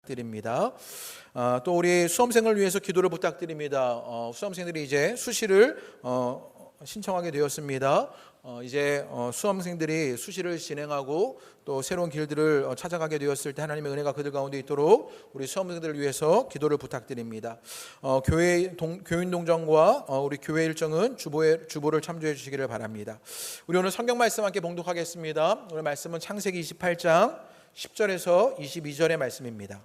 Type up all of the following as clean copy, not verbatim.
드립니다. 또 우리 수험생을 위해서 기도를 부탁드립니다. 수험생들이 이제 수시를 신청하게 되었습니다. 이제 수험생들이 수시를 진행하고 또 새로운 길들을 찾아가게 되었을 때 하나님의 은혜가 그들 가운데 있도록 우리 수험생들을 위해서 기도를 부탁드립니다. 교인 동정과 우리 교회 일정은 주보를 참조해 주시기를 바랍니다. 우리 오늘 성경 말씀 함께 봉독하겠습니다. 오늘 말씀은 창세기 28장 10절에서 22절의 말씀입니다.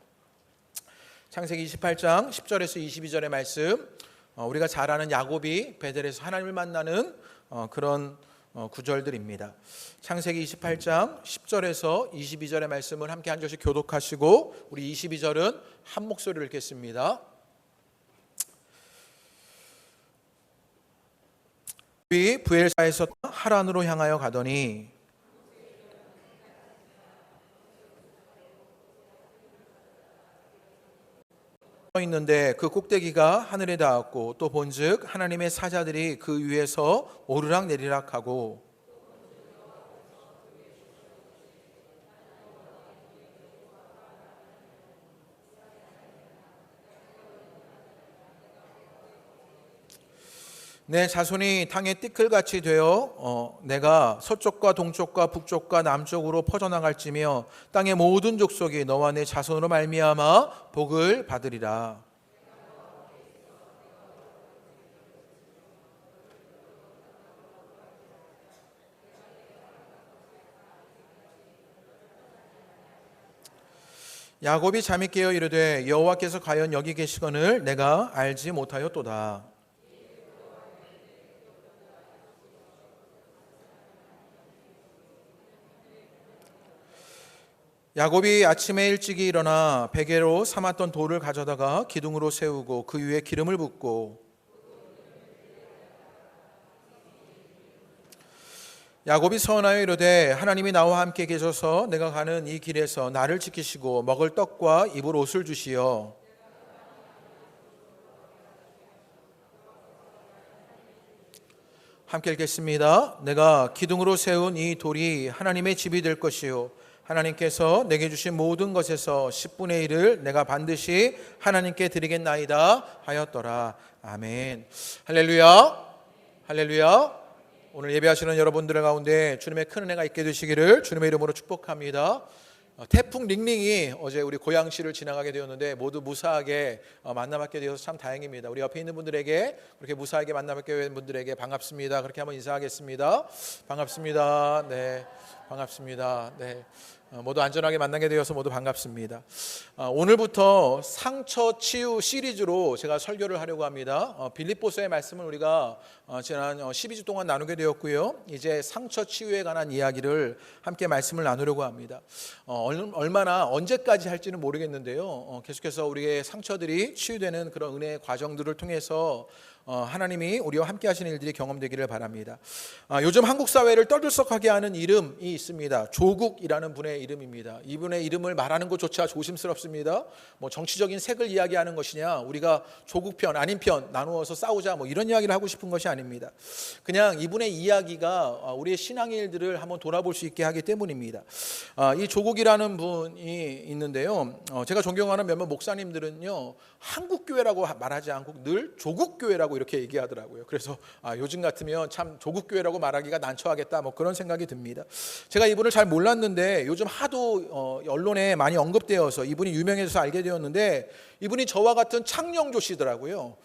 창세기 28장 10절에서 22절의 말씀, 우리가 잘 아는 야곱이 베델에서 하나님을 만나는 그런 구절들입니다. 창세기 28장 10절에서 22절의 말씀을 함께 한 절씩 교독하시고 우리 22절은 한 목소리를 읽겠습니다. 브엘사에서 하란으로 향하여 가더니 있는데 그 꼭대기가 하늘에 닿았고 또 본즉 하나님의 사자들이 그 위에서 오르락 내리락 하고 내 자손이 땅의 띠끌같이 되어 내가 서쪽과 동쪽과 북쪽과 남쪽으로 퍼져나갈지며 땅의 모든 족속이 너와 내 자손으로 말미암아 복을 받으리라. 야곱이 잠이 깨어 이르되 여호와께서 과연 여기 계시거늘 내가 알지 못하였도다. 야곱이 아침에 일찍이 일어나 베개로 삼았던 돌을 가져다가 기둥으로 세우고 그 위에 기름을 붓고 야곱이 서원하여 이르되 하나님이 나와 함께 계셔서 내가 가는 이 길에서 나를 지키시고 먹을 떡과 입을 옷을 주시어 함께 읽겠습니다. 내가 기둥으로 세운 이 돌이 하나님의 집이 될 것이요 하나님께서 내게 주신 모든 것에서 10분의 1을 내가 반드시 하나님께 드리겠나이다 하였더라. 아멘. 할렐루야. 할렐루야. 오늘 예배하시는 여러분들 가운데 주님의 큰 은혜가 있게 되시기를 주님의 이름으로 축복합니다. 태풍 링링이 어제 우리 고양시를 지나가게 되었는데 모두 무사하게 만나뵙게 되어서 참 다행입니다. 우리 옆에 있는 분들에게 그렇게 무사하게 만나뵙게 된 분들에게 반갑습니다. 그렇게 한번 인사하겠습니다. 반갑습니다. 네, 반갑습니다. 네. 모두 안전하게 만나게 되어서 모두 반갑습니다. 오늘부터 상처 치유 시리즈로 제가 설교를 하려고 합니다. 빌립보서의 말씀을 우리가 지난 12주 동안 나누게 되었고요. 이제 상처 치유에 관한 이야기를 함께 말씀을 나누려고 합니다. 얼마나 언제까지 할지는 모르겠는데요. 계속해서 우리의 상처들이 치유되는 그런 은혜의 과정들을 통해서 하나님이 우리와 함께 하시는 일들이 경험되기를 바랍니다. 요즘 한국 사회를 떠들썩하게 하는 이름이 있습니다. 조국이라는 분의 이름입니다. 이분의 이름을 말하는 것조차 조심스럽습니다. 뭐 정치적인 색을 이야기하는 것이냐, 우리가 조국 편 아닌 편 나누어서 싸우자 뭐 이런 이야기를 하고 싶은 것이 아닙니다. 그냥 이분의 이야기가 우리의 신앙의 일들을 한번 돌아볼 수 있게 하기 때문입니다. 이 조국이라는 분이 있는데요. 제가 존경하는 몇몇 목사님들은요, 한국교회라고 말하지 않고 늘 조국교회라고 이렇게 얘기하더라고요. 그래서 요즘 같으면 참 조국교회라고 말하기가 난처하겠다 뭐 그런 생각이 듭니다. 제가 이분을 잘 몰랐는데 요즘 하도 언론에 많이 언급되어서 이분이 유명해져서 알게 되었는데 이분이 저와 같은 창녕조시더라고요.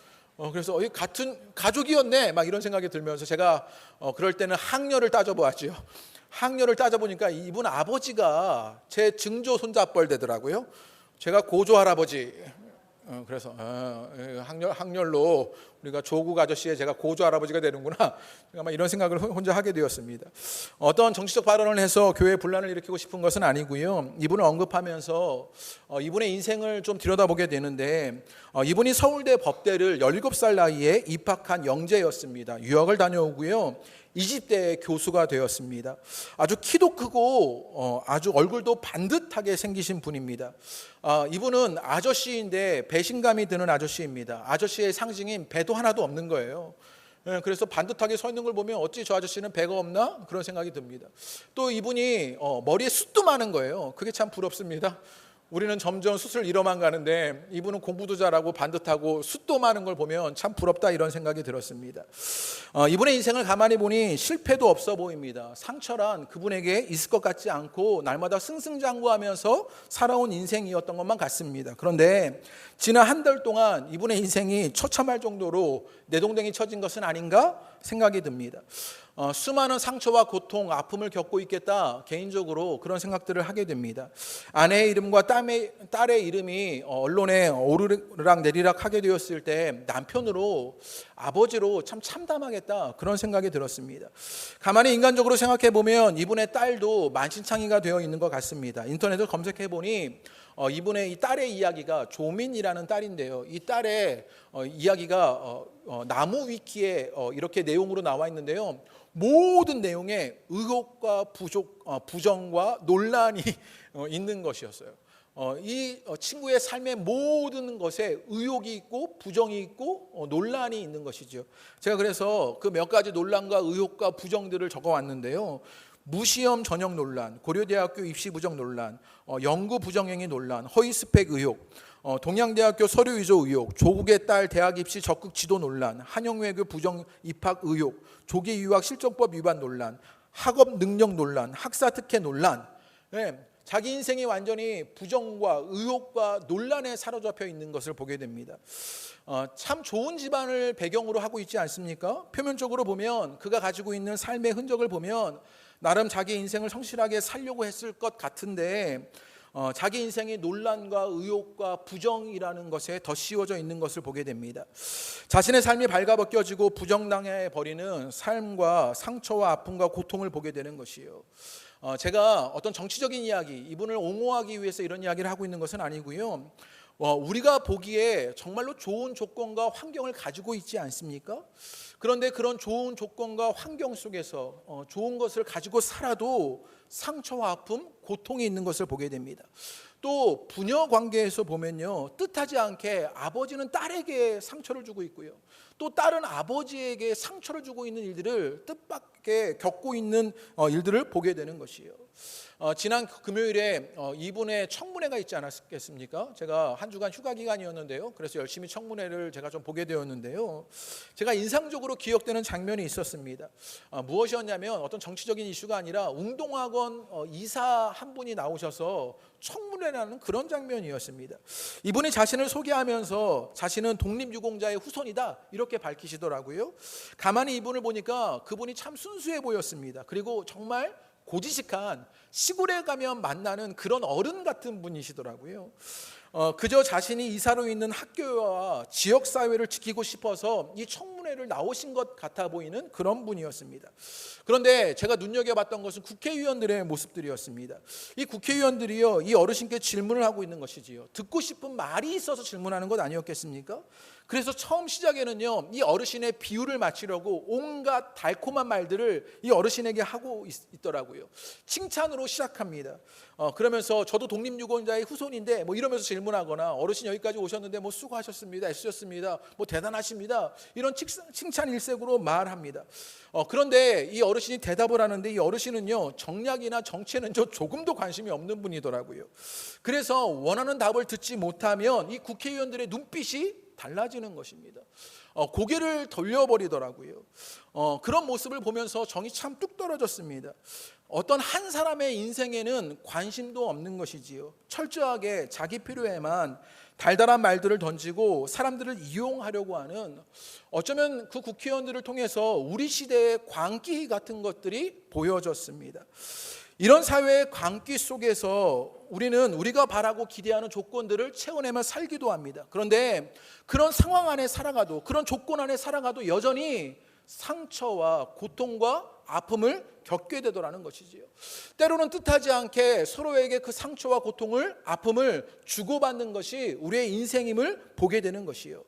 그래서 같은 가족이었네 막 이런 생각이 들면서 제가 그럴 때는 학렬을 따져보았죠. 학렬을 따져보니까 이분 아버지가 제 증조 손자뻘 되더라고요. 제가 고조 할아버지. 그래서 학렬로 우리가 조국 아저씨의 제가 고조 할아버지가 되는구나. 아마 이런 생각을 혼자 하게 되었습니다. 어떤 정치적 발언을 해서 교회에 분란을 일으키고 싶은 것은 아니고요. 이분을 언급하면서 이분의 인생을 좀 들여다보게 되는데 이분이 서울대 법대를 17살 나이에 입학한 영재였습니다. 유학을 다녀오고요. 20대 교수가 되었습니다. 아주 키도 크고 아주 얼굴도 반듯하게 생기신 분입니다. 이분은 아저씨인데 배신감이 드는 아저씨입니다. 아저씨의 상징인 배도 하나도 없는 거예요. 그래서 반듯하게 서 있는 걸 보면 어찌 저 아저씨는 배가 없나? 그런 생각이 듭니다. 또 이분이 머리에 숱도 많은 거예요. 그게 참 부럽습니다. 우리는 점점 숯을 잃어만 가는데 이분은 공부도 잘하고 반듯하고 숯도 많은 걸 보면 참 부럽다 이런 생각이 들었습니다. 이분의 인생을 가만히 보니 실패도 없어 보입니다. 상처란 그분에게 있을 것 같지 않고 날마다 승승장구하면서 살아온 인생이었던 것만 같습니다. 그런데 지난 한 달 동안 이분의 인생이 처참할 정도로 내동댕이 쳐진 것은 아닌가 생각이 듭니다. 수많은 상처와 고통, 아픔을 겪고 있겠다 개인적으로 그런 생각들을 하게 됩니다. 아내의 이름과 딸의 이름이 언론에 오르락 내리락 하게 되었을 때 남편으로 아버지로 참 참담하겠다 그런 생각이 들었습니다. 가만히 인간적으로 생각해 보면 이분의 딸도 만신창이가 되어 있는 것 같습니다. 인터넷을 검색해 보니 이분의 이 딸의 이야기가 조민이라는 딸인데요. 이 딸의 이야기가 나무 위키에 이렇게 내용으로 나와 있는데요. 모든 내용에 의혹과 부정과 논란이 있는 것이었어요. 이 친구의 삶의 모든 것에 의혹이 있고 부정이 있고 논란이 있는 것이죠. 제가 그래서 그 몇 가지 논란과 의혹과 부정들을 적어왔는데요. 무시험 전형 논란, 고려대학교 입시 부정 논란, 연구 부정행위 논란, 허위 스펙 의혹, 동양대학교 서류 위조 의혹, 조국의 딸 대학 입시 적극 지도 논란, 한영외교 부정 입학 의혹, 조기 유학 실정법 위반 논란, 학업 능력 논란, 학사 특혜 논란. 네, 자기 인생이 완전히 부정과 의혹과 논란에 사로잡혀 있는 것을 보게 됩니다. 참 좋은 집안을 배경으로 하고 있지 않습니까? 표면적으로 보면 그가 가지고 있는 삶의 흔적을 보면 나름 자기 인생을 성실하게 살려고 했을 것 같은데 자기 인생이 논란과 의혹과 부정이라는 것에 더 씌워져 있는 것을 보게 됩니다. 자신의 삶이 발가벗겨지고 부정당해 버리는 삶과 상처와 아픔과 고통을 보게 되는 것이에요. 제가 어떤 정치적인 이야기, 이분을 옹호하기 위해서 이런 이야기를 하고 있는 것은 아니고요. 우리가 보기에 정말로 좋은 조건과 환경을 가지고 있지 않습니까? 그런데 그런 좋은 조건과 환경 속에서 좋은 것을 가지고 살아도 상처와 아픔, 고통이 있는 것을 보게 됩니다. 또 부녀 관계에서 보면요, 뜻하지 않게 아버지는 딸에게 상처를 주고 있고요, 또 딸은 아버지에게 상처를 주고 있는 일들을 뜻밖의 겪고 있는 일들을 보게 되는 것이에요. 지난 금요일에 이분의 청문회가 있지 않았겠습니까? 제가 한 주간 휴가 기간이었는데요. 그래서 열심히 청문회를 제가 좀 보게 되었는데요. 제가 인상적으로 기억되는 장면이 있었습니다. 무엇이었냐면 어떤 정치적인 이슈가 아니라 웅동학원 이사 한 분이 나오셔서 청문회라는 그런 장면이었습니다. 이분이 자신을 소개하면서 자신은 독립유공자의 후손이다 이렇게 밝히시더라고요. 가만히 이분을 보니까 그분이 참 순수해 보였습니다. 그리고 정말 고지식한 시골에 가면 만나는 그런 어른 같은 분이시더라고요. 그저 자신이 이사로 있는 학교와 지역사회를 지키고 싶어서 이 청문회를 나오신 것 같아 보이는 그런 분이었습니다. 그런데 제가 눈여겨봤던 것은 국회의원들의 모습들이었습니다. 이 국회의원들이요, 이 어르신께 질문을 하고 있는 것이지요. 듣고 싶은 말이 있어서 질문하는 것 아니었겠습니까? 그래서 처음 시작에는요, 이 어르신의 비유를 맞추려고 온갖 달콤한 말들을 이 어르신에게 하고 있더라고요. 칭찬으로 시작합니다. 그러면서 저도 독립유공자의 후손인데 뭐 이러면서 질문하거나, 어르신 여기까지 오셨는데 뭐 수고하셨습니다, 애쓰셨습니다, 뭐 대단하십니다, 이런 칭찬 일색으로 말합니다. 그런데 이 어르신이 대답을 하는데 이 어르신은요, 정략이나 정치에는 조금도 관심이 없는 분이더라고요. 그래서 원하는 답을 듣지 못하면 이 국회의원들의 눈빛이 달라지는 것입니다. 고개를 돌려버리더라고요. 그런 모습을 보면서 정이 참 뚝 떨어졌습니다. 어떤 한 사람의 인생에는 관심도 없는 것이지요. 철저하게 자기 필요에만 달달한 말들을 던지고 사람들을 이용하려고 하는, 어쩌면 그 국회의원들을 통해서 우리 시대의 광기 같은 것들이 보여졌습니다. 이런 사회의 광기 속에서 우리는 우리가 바라고 기대하는 조건들을 채워내며 살기도 합니다. 그런데 그런 상황 안에 살아가도, 그런 조건 안에 살아가도 여전히 상처와 고통과 아픔을 겪게 되더라는 것이지요. 때로는 뜻하지 않게 서로에게 그 상처와 고통을, 아픔을 주고받는 것이 우리의 인생임을 보게 되는 것이요.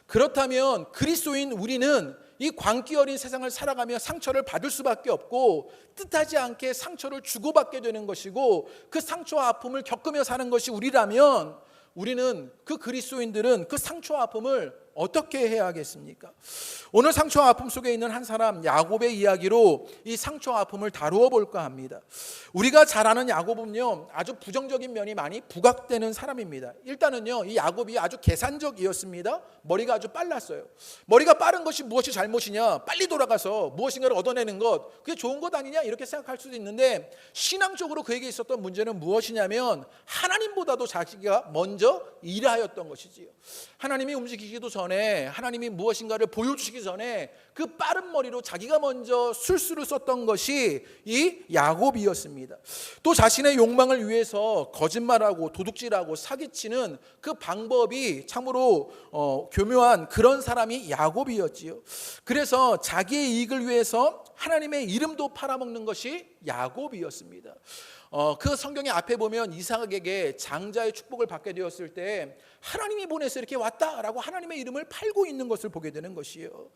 그렇다면 그리스도인 우리는 이 광기 어린 세상을 살아가며 상처를 받을 수밖에 없고, 뜻하지 않게 상처를 주고받게 되는 것이고, 그 상처와 아픔을 겪으며 사는 것이 우리라면 우리는 그 그리스도인들은 그 상처와 아픔을 어떻게 해야 하겠습니까? 오늘 상처와 아픔 속에 있는 한 사람 야곱의 이야기로 이 상처와 아픔을 다루어 볼까 합니다. 우리가 잘 아는 야곱은요, 아주 부정적인 면이 많이 부각되는 사람입니다. 일단은요, 이 야곱이 아주 계산적이었습니다. 머리가 아주 빨랐어요. 머리가 빠른 것이 무엇이 잘못이냐? 빨리 돌아가서 무엇인가를 얻어내는 것, 그게 좋은 것 아니냐? 이렇게 생각할 수도 있는데, 신앙적으로 그에게 있었던 문제는 무엇이냐면 하나님보다도 자기가 먼저 일하였던 것이지요. 하나님이 움직이기도 전에, 하나님이 무엇인가를 보여주시기 전에 그 빠른 머리로 자기가 먼저 술수를 썼던 것이 이 야곱이었습니다. 또 자신의 욕망을 위해서 거짓말하고 도둑질하고 사기치는 그 방법이 참으로 교묘한 그런 사람이 야곱이었지요. 그래서 자기의 이익을 위해서 하나님의 이름도 팔아먹는 것이 야곱이었습니다. 그 성경의 앞에 보면 이삭에게 장자의 축복을 받게 되었을 때 하나님이 보내서 이렇게 왔다라고 하나님의 이름을 팔고 있는 것을 보게 되는 것이에요.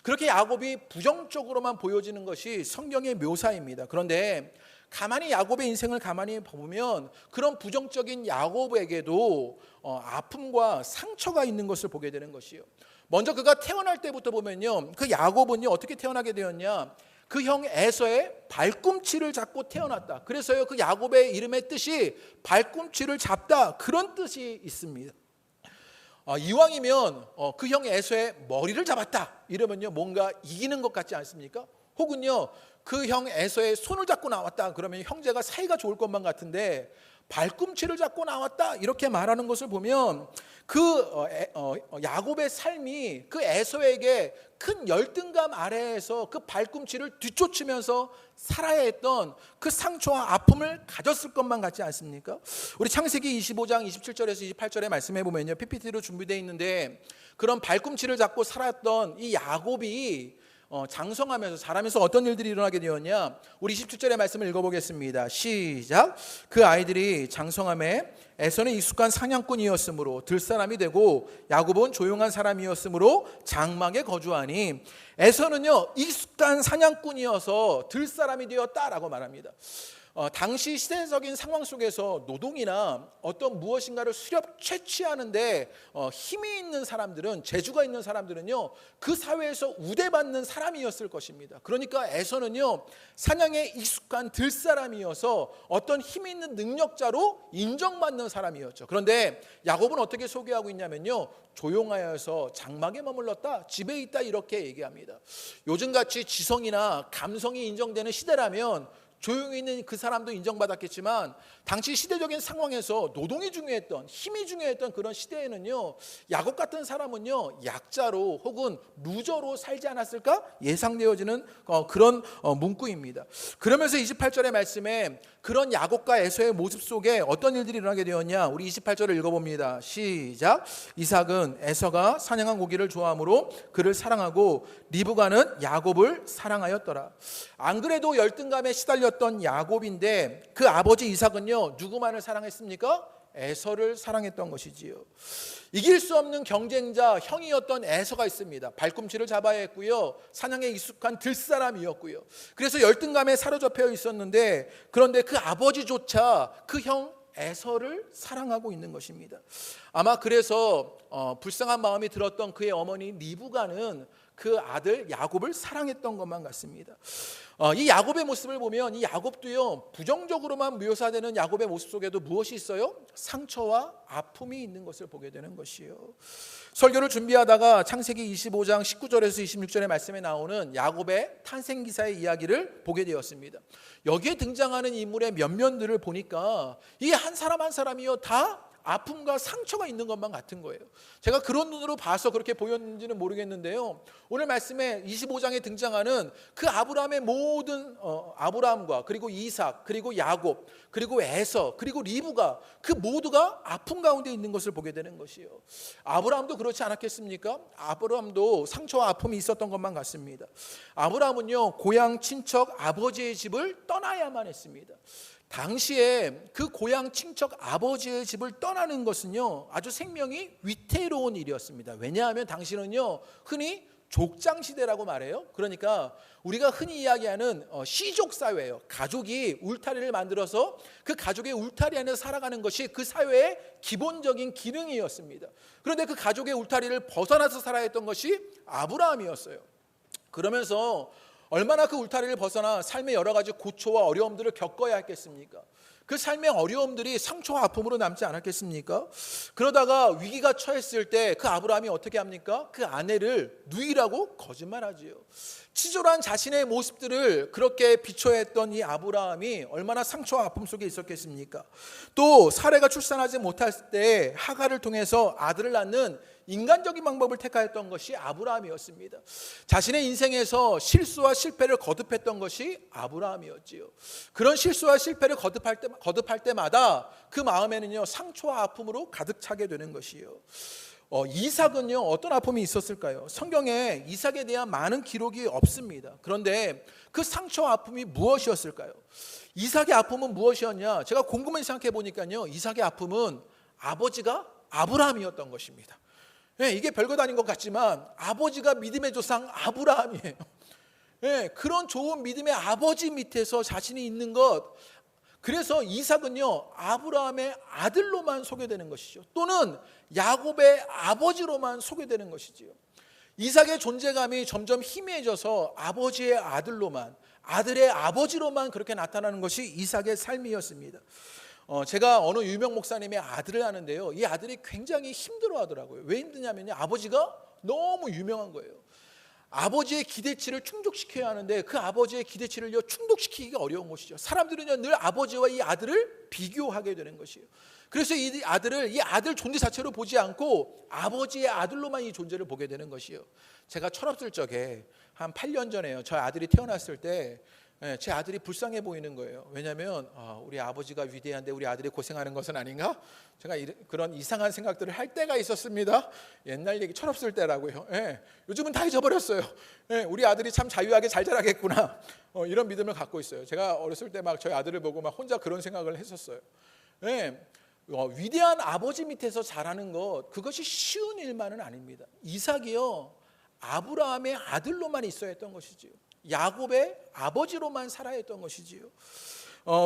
그렇게 야곱이 부정적으로만 보여지는 것이 성경의 묘사입니다. 그런데 가만히 야곱의 인생을 가만히 보면 그런 부정적인 야곱에게도 아픔과 상처가 있는 것을 보게 되는 것이에요. 먼저 그가 태어날 때부터 보면요, 그 야곱은요 어떻게 태어나게 되었냐? 그 형 에서의 발꿈치를 잡고 태어났다. 그래서요 그 야곱의 이름의 뜻이 발꿈치를 잡다, 그런 뜻이 있습니다. 이왕이면 그 형 에서의 머리를 잡았다 이러면요 뭔가 이기는 것 같지 않습니까? 혹은요 그 형 에서의 손을 잡고 나왔다 그러면 형제가 사이가 좋을 것만 같은데, 발꿈치를 잡고 나왔다 이렇게 말하는 것을 보면 그 야곱의 삶이 그 에서에게 큰 열등감 아래에서 그 발꿈치를 뒤쫓으면서 살아야 했던 그 상처와 아픔을 가졌을 것만 같지 않습니까? 우리 창세기 25장 27절에서 28절에 말씀해 보면요, PPT로 준비되어 있는데, 그런 발꿈치를 잡고 살았던 이 야곱이 장성하면서 자라면서 어떤 일들이 일어나게 되었냐? 우리 27절의 말씀을 읽어보겠습니다. 시작. 그 아이들이 장성함에 에서는 익숙한 사냥꾼이었으므로 들사람이 되고 야곱은 조용한 사람이었으므로 장막에 거주하니, 에서는요 익숙한 사냥꾼이어서 들사람이 되었다라고 말합니다. 당시 시대적인 상황 속에서 노동이나 어떤 무엇인가를 수렵 채취하는데 힘이 있는 사람들은, 재주가 있는 사람들은요 그 사회에서 우대받는 사람이었을 것입니다. 그러니까 에서는요 사냥에 익숙한 들사람이어서 어떤 힘이 있는 능력자로 인정받는 사람이었죠. 그런데 야곱은 어떻게 소개하고 있냐면요, 조용하여서 장막에 머물렀다, 집에 있다 이렇게 얘기합니다. 요즘같이 지성이나 감성이 인정되는 시대라면 조용히 있는 그 사람도 인정받았겠지만, 당시 시대적인 상황에서 노동이 중요했던, 힘이 중요했던 그런 시대에는요 야곱 같은 사람은요 약자로 혹은 루저로 살지 않았을까 예상되어지는 그런 문구입니다. 그러면서 28절의 말씀에 그런 야곱과 에서의 모습 속에 어떤 일들이 일어나게 되었냐? 우리 28절을 읽어봅니다. 시작. 이삭은 에서가 사냥한 고기를 좋아하므로 그를 사랑하고 리브가는 야곱을 사랑하였더라. 안 그래도 열등감에 시달렸던 야곱인데 그 아버지 이삭은요 누구만을 사랑했습니까? 에서를 사랑했던 것이지요. 이길 수 없는 경쟁자 형이었던 에서가 있습니다. 발꿈치를 잡아야 했고요, 사냥에 익숙한 들사람이었고요. 그래서 열등감에 사로잡혀 있었는데, 그런데 그 아버지조차 그 형 에서를 사랑하고 있는 것입니다. 아마 그래서 불쌍한 마음이 들었던 그의 어머니 리브가는 그 아들 야곱을 사랑했던 것만 같습니다. 이 야곱의 모습을 보면 이 야곱도요 부정적으로만 묘사되는 야곱의 모습 속에도 무엇이 있어요? 상처와 아픔이 있는 것을 보게 되는 것이에요. 설교를 준비하다가 창세기 25장 19절에서 26절의 말씀에 나오는 야곱의 탄생기사의 이야기를 보게 되었습니다. 여기에 등장하는 인물의 면면들을 보니까 이 한 사람 한 사람이요 다 아픔과 상처가 있는 것만 같은 거예요. 제가 그런 눈으로 봐서 그렇게 보였는지는 모르겠는데요, 오늘 말씀에 25장에 등장하는 그 아브라함의 모든 아브라함과 그리고 이삭 그리고 야곱 그리고 에서 그리고 리브가, 그 모두가 아픔 가운데 있는 것을 보게 되는 것이에요. 아브라함도 그렇지 않았겠습니까? 아브라함도 상처와 아픔이 있었던 것만 같습니다. 아브라함은요 고향 친척 아버지의 집을 떠나야만 했습니다. 당시에 그 고향 친척 아버지의 집을 떠나는 것은요 아주 생명이 위태로운 일이었습니다. 왜냐하면 당시는요 흔히 족장 시대라고 말해요. 그러니까 우리가 흔히 이야기하는 시족 사회예요. 가족이 울타리를 만들어서 그 가족의 울타리 안에서 살아가는 것이 그 사회의 기본적인 기능이었습니다. 그런데 그 가족의 울타리를 벗어나서 살아야 했던 것이 아브라함이었어요. 그러면서 얼마나 그 울타리를 벗어나 삶의 여러 가지 고초와 어려움들을 겪어야 했겠습니까? 그 삶의 어려움들이 상처와 아픔으로 남지 않았겠습니까? 그러다가 위기가 처했을 때 그 아브라함이 어떻게 합니까? 그 아내를 누이라고 거짓말하지요. 치졸한 자신의 모습들을 그렇게 비춰했던 이 아브라함이 얼마나 상처와 아픔 속에 있었겠습니까? 또 사레가 출산하지 못할 때 하갈을 통해서 아들을 낳는 인간적인 방법을 택하였던 것이 아브라함이었습니다. 자신의 인생에서 실수와 실패를 거듭했던 것이 아브라함이었지요. 그런 실수와 실패를 거듭할 때마다 그 마음에는요, 상처와 아픔으로 가득 차게 되는 것이요. 이삭은요, 어떤 아픔이 있었을까요? 성경에 이삭에 대한 많은 기록이 없습니다. 그런데 그 상처와 아픔이 무엇이었을까요? 이삭의 아픔은 무엇이었냐? 제가 곰곰이 생각해 보니까요, 이삭의 아픔은 아버지가 아브라함이었던 것입니다. 예, 이게 별것 아닌 것 같지만 아버지가 믿음의 조상 아브라함이에요. 예, 그런 좋은 믿음의 아버지 밑에서 자신이 있는 것, 그래서 이삭은요, 아브라함의 아들로만 소개되는 것이죠. 또는 야곱의 아버지로만 소개되는 것이지요. 이삭의 존재감이 점점 희미해져서 아버지의 아들로만, 아들의 아버지로만 그렇게 나타나는 것이 이삭의 삶이었습니다. 제가 어느 유명 목사님의 아들을 아는데요, 이 아들이 굉장히 힘들어 하더라고요. 왜 힘드냐면요, 아버지가 너무 유명한 거예요. 아버지의 기대치를 충족시켜야 하는데 그 아버지의 기대치를 충족시키기가 어려운 것이죠. 사람들은 늘 아버지와 이 아들을 비교하게 되는 것이에요. 그래서 이 아들 존재 자체로 보지 않고 아버지의 아들로만 이 존재를 보게 되는 것이에요. 제가 철없을 적에 한 8년 전에요, 저희 아들이 태어났을 때 제 아들이 불쌍해 보이는 거예요. 왜냐하면 우리 아버지가 위대한데 우리 아들이 고생하는 것은 아닌가? 제가 그런 이상한 생각들을 할 때가 있었습니다. 옛날 얘기, 철없을 때라고요. 요즘은 다 잊어버렸어요. 우리 아들이 참 자유하게 잘 자라겠구나, 이런 믿음을 갖고 있어요. 제가 어렸을 때 막 저희 아들을 보고 막 혼자 그런 생각을 했었어요. 위대한 아버지 밑에서 자라는 것, 그것이 쉬운 일만은 아닙니다. 이삭이요, 아브라함의 아들로만 있어야 했던 것이지요. 야곱의 아버지로만 살아야 했던 것이지요.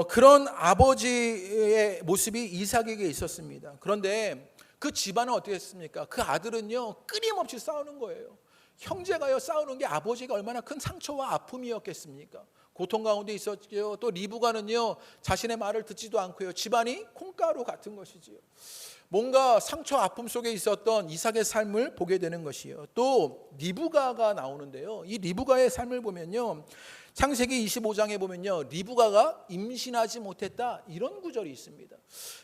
그런 아버지의 모습이 이삭에게 있었습니다. 그런데 그 집안은 어떻게 했습니까? 그 아들은요, 끊임없이 싸우는 거예요. 형제가요, 싸우는 게 아버지가 얼마나 큰 상처와 아픔이었겠습니까? 고통 가운데 있었죠. 또 리브가는요, 자신의 말을 듣지도 않고요, 집안이 콩가루 같은 것이지요. 뭔가 상처 아픔 속에 있었던 이삭의 삶을 보게 되는 것이에요. 또 리브가가 나오는데요, 이 리브가의 삶을 보면요, 창세기 25장에 보면요, 리브가가 임신하지 못했다, 이런 구절이 있습니다.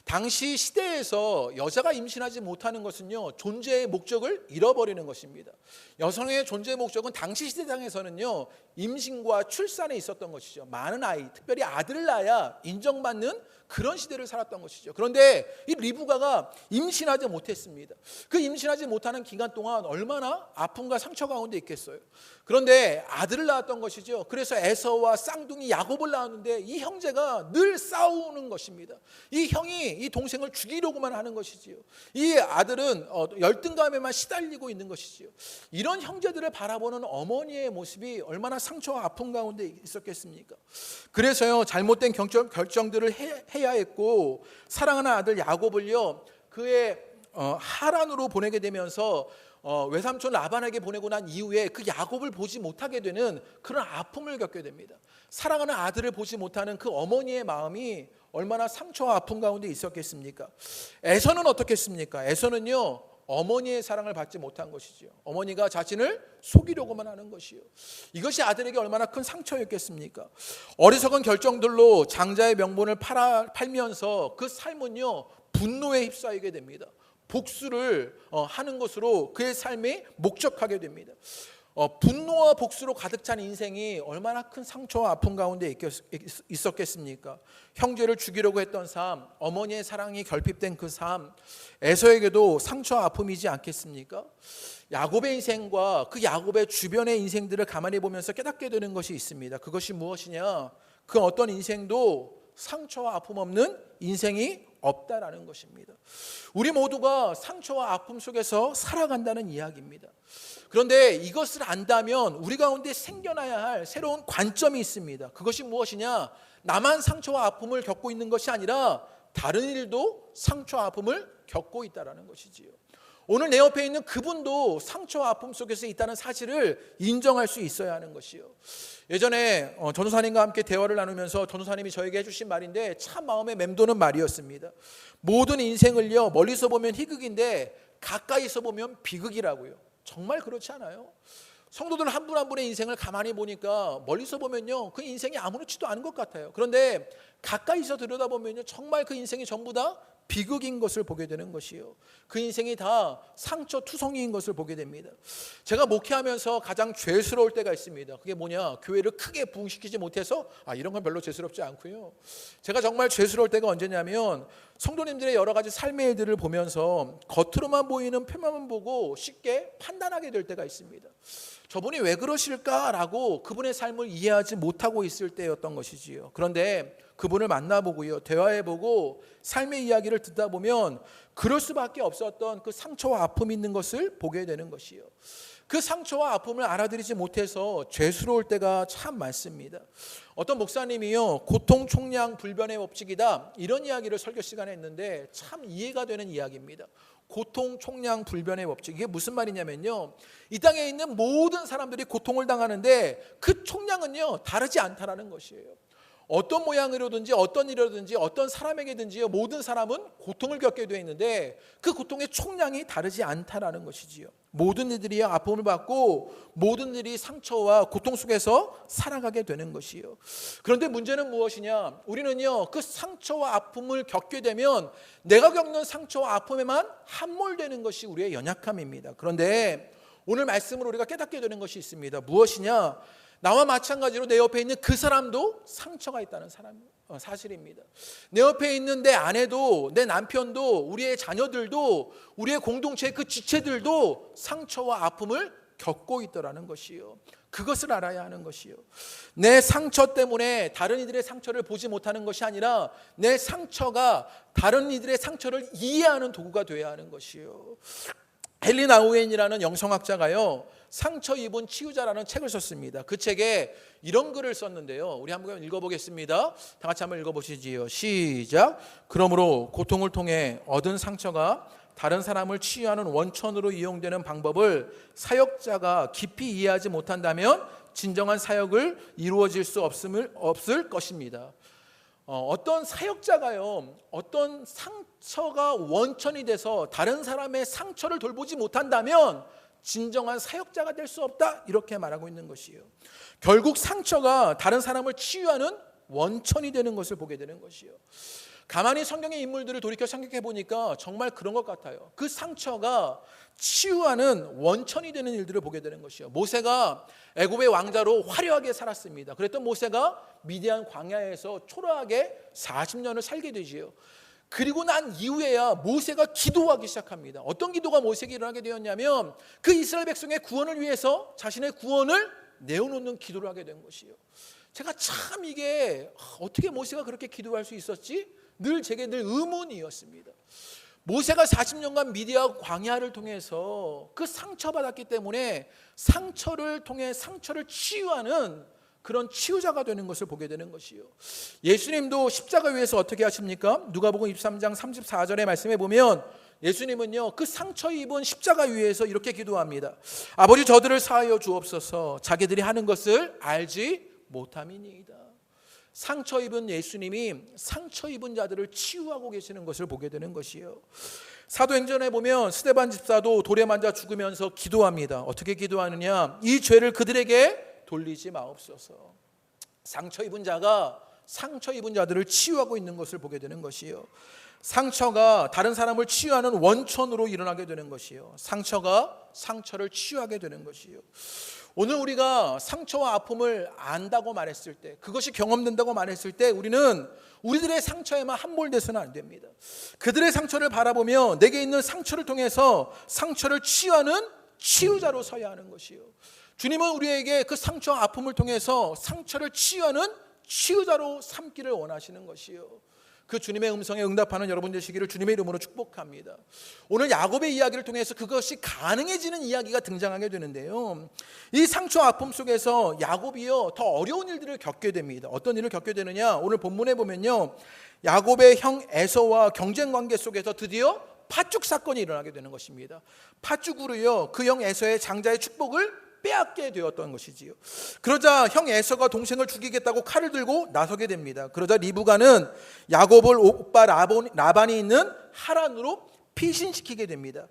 당시 시대에서 여자가 임신하지 못하는 것은요, 존재의 목적을 잃어버리는 것입니다. 여성의 존재의 목적은 당시 시대상에서는요, 임신과 출산에 있었던 것이죠. 많은 아이, 특별히 아들을 낳아야 인정받는 그런 시대를 살았던 것이죠. 그런데 이 리브가가 임신하지 못했습니다. 그 임신하지 못하는 기간 동안 얼마나 아픔과 상처 가운데 있겠어요. 그런데 아들을 낳았던 것이죠. 그래서 에서와 쌍둥이 야곱을 낳았는데 이 형제가 늘 싸우는 것입니다. 이 형이 이 동생을 죽이려고만 하는 것이지요. 이 아들은 열등감에만 시달리고 있는 것이지요. 이런 형제들을 바라보는 어머니의 모습이 얼마나 상처와 아픔 가운데 있었겠습니까? 그래서요, 잘못된 결정들을 해야 했고, 사랑하는 아들 야곱을요, 그의 하란으로 보내게 되면서 외삼촌 라반에게 보내고 난 이후에 그 야곱을 보지 못하게 되는 그런 아픔을 겪게 됩니다. 사랑하는 아들을 보지 못하는 그 어머니의 마음이 얼마나 상처와 아픔 가운데 있었겠습니까? 에서는 어떻겠습니까? 에서는요, 어머니의 사랑을 받지 못한 것이지요. 어머니가 자신을 속이려고만 하는 것이요. 이것이 아들에게 얼마나 큰 상처였겠습니까? 어리석은 결정들로 장자의 명분을 팔면서 그 삶은요, 분노에 휩싸이게 됩니다. 복수를 하는 것으로 그의 삶이 목적하게 됩니다. 분노와 복수로 가득 찬 인생이 얼마나 큰 상처와 아픔 가운데 있었겠습니까? 형제를 죽이려고 했던 삶, 어머니의 사랑이 결핍된 그 삶, 에서에게도 상처와 아픔이지 않겠습니까? 야곱의 인생과 그 야곱의 주변의 인생들을 가만히 보면서 깨닫게 되는 것이 있습니다. 그것이 무엇이냐? 그 어떤 인생도 상처와 아픔 없는 인생이 없다라는 것입니다. 우리 모두가 상처와 아픔 속에서 살아간다는 이야기입니다. 그런데 이것을 안다면 우리 가운데 생겨나야 할 새로운 관점이 있습니다. 그것이 무엇이냐? 나만 상처와 아픔을 겪고 있는 것이 아니라 다른 일도 상처와 아픔을 겪고 있다는 것이지요. 오늘 내 옆에 있는 그분도 상처와 아픔 속에서 있다는 사실을 인정할 수 있어야 하는 것이요. 예전에 전도사님과 함께 대화를 나누면서 전도사님이 저에게 해주신 말인데 참 마음에 맴도는 말이었습니다. 모든 인생을요, 멀리서 보면 희극인데 가까이서 보면 비극이라고요. 정말 그렇지 않아요? 성도들 한 분 한 분의 인생을 가만히 보니까 멀리서 보면요, 그 인생이 아무렇지도 않은 것 같아요. 그런데 가까이서 들여다보면요, 정말 그 인생이 전부 다 비극인 것을 보게 되는 것이요. 그 인생이 다 상처 투성이인 것을 보게 됩니다. 제가 목회하면서 가장 죄스러울 때가 있습니다. 그게 뭐냐? 교회를 크게 부흥시키지 못해서 이런 건 별로 죄스럽지 않고요. 제가 정말 죄스러울 때가 언제냐면 성도님들의 여러 가지 삶의 일들을 보면서 겉으로만 보이는 표면만 보고 쉽게 판단하게 될 때가 있습니다. 저분이 왜 그러실까라고 그분의 삶을 이해하지 못하고 있을 때였던 것이지요. 그런데 그분을 만나보고요, 대화해보고 삶의 이야기를 듣다 보면 그럴 수밖에 없었던 그 상처와 아픔이 있는 것을 보게 되는 것이요. 그 상처와 아픔을 알아들이지 못해서 죄스러울 때가 참 많습니다. 어떤 목사님이요, 고통 총량 불변의 법칙이다, 이런 이야기를 설교 시간에 했는데 참 이해가 되는 이야기입니다. 고통 총량 불변의 법칙, 이게 무슨 말이냐면요, 이 땅에 있는 모든 사람들이 고통을 당하는데 그 총량은요 다르지 않다라는 것이에요. 어떤 모양으로든지 어떤 일이라든지 어떤 사람에게든지요, 모든 사람은 고통을 겪게 되어 있는데 그 고통의 총량이 다르지 않다라는 것이지요. 모든 이들이 아픔을 받고 모든 일이 상처와 고통 속에서 살아가게 되는 것이요. 그런데 문제는 무엇이냐? 우리는요, 그 상처와 아픔을 겪게 되면 내가 겪는 상처와 아픔에만 함몰되는 것이 우리의 연약함입니다. 그런데 오늘 말씀으로 우리가 깨닫게 되는 것이 있습니다. 무엇이냐? 나와 마찬가지로 내 옆에 있는 그 사람도 상처가 있다는 사실입니다. 내 옆에 있는 내 아내도, 내 남편도, 우리의 자녀들도, 우리의 공동체의 그 지체들도 상처와 아픔을 겪고 있더라는 것이요. 그것을 알아야 하는 것이요. 내 상처 때문에 다른 이들의 상처를 보지 못하는 것이 아니라 내 상처가 다른 이들의 상처를 이해하는 도구가 되어야 하는 것이요. 헨리 나우엔이라는 영성학자가요, 상처 입은 치유자라는 책을 썼습니다. 그 책에 이런 글을 썼는데요, 우리 한번 읽어보겠습니다. 다 같이 한번 읽어보시지요. 시작. 그러므로 고통을 통해 얻은 상처가 다른 사람을 치유하는 원천으로 이용되는 방법을 사역자가 깊이 이해하지 못한다면 진정한 사역을 이루어질 수 없을 것입니다. 어떤 사역자가요, 어떤 상처가 원천이 돼서 다른 사람의 상처를 돌보지 못한다면 진정한 사역자가 될 수 없다, 이렇게 말하고 있는 것이에요. 결국 상처가 다른 사람을 치유하는 원천이 되는 것을 보게 되는 것이에요. 가만히 성경의 인물들을 돌이켜 생각해 보니까 정말 그런 것 같아요. 그 상처가 치유하는 원천이 되는 일들을 보게 되는 것이요. 모세가 애굽의 왕자로 화려하게 살았습니다. 그랬던 모세가 미디안 광야에서 초라하게 40년을 살게 되지요. 그리고 난 이후에야 모세가 기도하기 시작합니다. 어떤 기도가 모세에게 일어나게 되었냐면 그 이스라엘 백성의 구원을 위해서 자신의 구원을 내어놓는 기도를 하게 된 것이요. 제가 참 이게 어떻게 모세가 그렇게 기도할 수 있었지? 제게 늘 의문이었습니다. 모세가 40년간 미디안 광야를 통해서 그 상처받았기 때문에 상처를 통해 상처를 치유하는 그런 치유자가 되는 것을 보게 되는 것이요. 예수님도 십자가 위에서 어떻게 하십니까? 누가복음 23장 34절의 말씀에 보면 예수님은요, 그 상처 입은 십자가 위에서 이렇게 기도합니다. 아버지, 저들을 사하여 주옵소서. 자기들이 하는 것을 알지 못함이니이다. 상처 입은 예수님이 상처 입은 자들을 치유하고 계시는 것을 보게 되는 것이요. 사도행전에 보면 스데반 집사도 돌에 맞아 죽으면서 기도합니다. 어떻게 기도하느냐? 이 죄를 그들에게 돌리지 마옵소서. 상처 입은 자가 상처 입은 자들을 치유하고 있는 것을 보게 되는 것이요. 상처가 다른 사람을 치유하는 원천으로 일어나게 되는 것이요. 상처가 상처를 치유하게 되는 것이요. 오늘 우리가 상처와 아픔을 안다고 말했을 때, 그것이 경험된다고 말했을 때 우리는 우리들의 상처에만 함몰돼서는 안 됩니다. 그들의 상처를 바라보며 내게 있는 상처를 통해서 상처를 치유하는 치유자로 서야 하는 것이요. 주님은 우리에게 그 상처와 아픔을 통해서 상처를 치유하는 치유자로 삼기를 원하시는 것이요. 그 주님의 음성에 응답하는 여러분 되시기를 주님의 이름으로 축복합니다. 오늘 야곱의 이야기를 통해서 그것이 가능해지는 이야기가 등장하게 되는데요. 이 상처 아픔 속에서 야곱이요 더 어려운 일들을 겪게 됩니다. 어떤 일을 겪게 되느냐? 오늘 본문에 보면요, 야곱의 형 에서와 경쟁 관계 속에서 드디어 팥죽 사건이 일어나게 되는 것입니다. 팥죽으로요 그 형 에서의 장자의 축복을 빼앗게 되었던 것이지요. 그러자 형 에서가 동생을 죽이겠다고 칼을 들고 나서게 됩니다. 그러자 리브가는 야곱을 오빠 라반이 있는 하란으로 피신시키게 됩니다.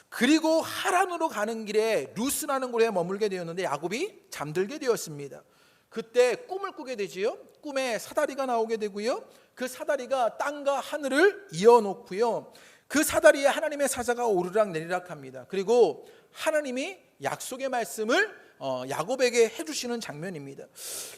그리고 하란으로 가는 길에 루스라는 곳에 머물게 되었는데 야곱이 잠들게 되었습니다. 그때 꿈을 꾸게 되지요. 꿈에 사다리가 나오게 되고요, 그 사다리가 땅과 하늘을 이어놓고요, 그 사다리에 하나님의 사자가 오르락 내리락 합니다. 그리고 하나님이 약속의 말씀을 야곱에게 해주시는 장면입니다.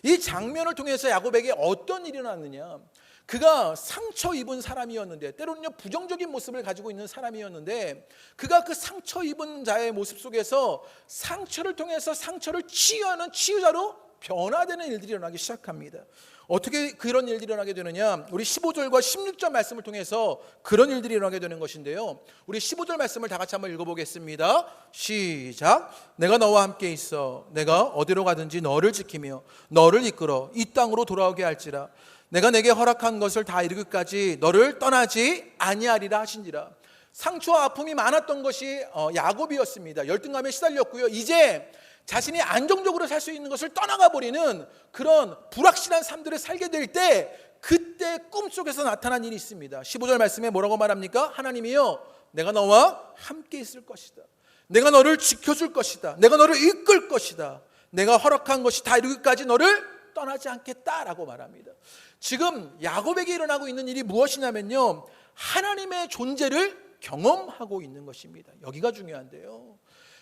이 장면을 통해서 야곱에게 어떤 일이 일어났느냐, 그가 상처 입은 사람이었는데, 때로는요 부정적인 모습을 가지고 있는 사람이었는데, 그가 그 상처 입은 자의 모습 속에서 상처를 통해서 상처를 치유하는 치유자로 변화되는 일들이 일어나기 시작합니다. 어떻게 그런 일들이 일어나게 되느냐, 우리 15절과 16절 말씀을 통해서 그런 일들이 일어나게 되는 것인데요. 우리 15절 말씀을 다 같이 한번 읽어보겠습니다. 시작. 내가 너와 함께 있어 내가 어디로 가든지 너를 지키며 너를 이끌어 이 땅으로 돌아오게 할지라. 내가 내게 허락한 것을 다 이루기까지 너를 떠나지 아니하리라 하신지라. 상처와 아픔이 많았던 것이 야곱이었습니다. 열등감에 시달렸고요, 이제 자신이 안정적으로 살 수 있는 것을 떠나가 버리는 그런 불확실한 삶들을 살게 될 때, 그때 꿈속에서 나타난 일이 있습니다. 15절 말씀에 뭐라고 말합니까? 하나님이요 내가 너와 함께 있을 것이다. 내가 너를 지켜줄 것이다. 내가 너를 이끌 것이다. 내가 허락한 것이 다 이루기까지 너를 떠나지 않겠다라고 말합니다. 지금 야곱에게 일어나고 있는 일이 무엇이냐면요, 하나님의 존재를 경험하고 있는 것입니다. 여기가 중요한데요,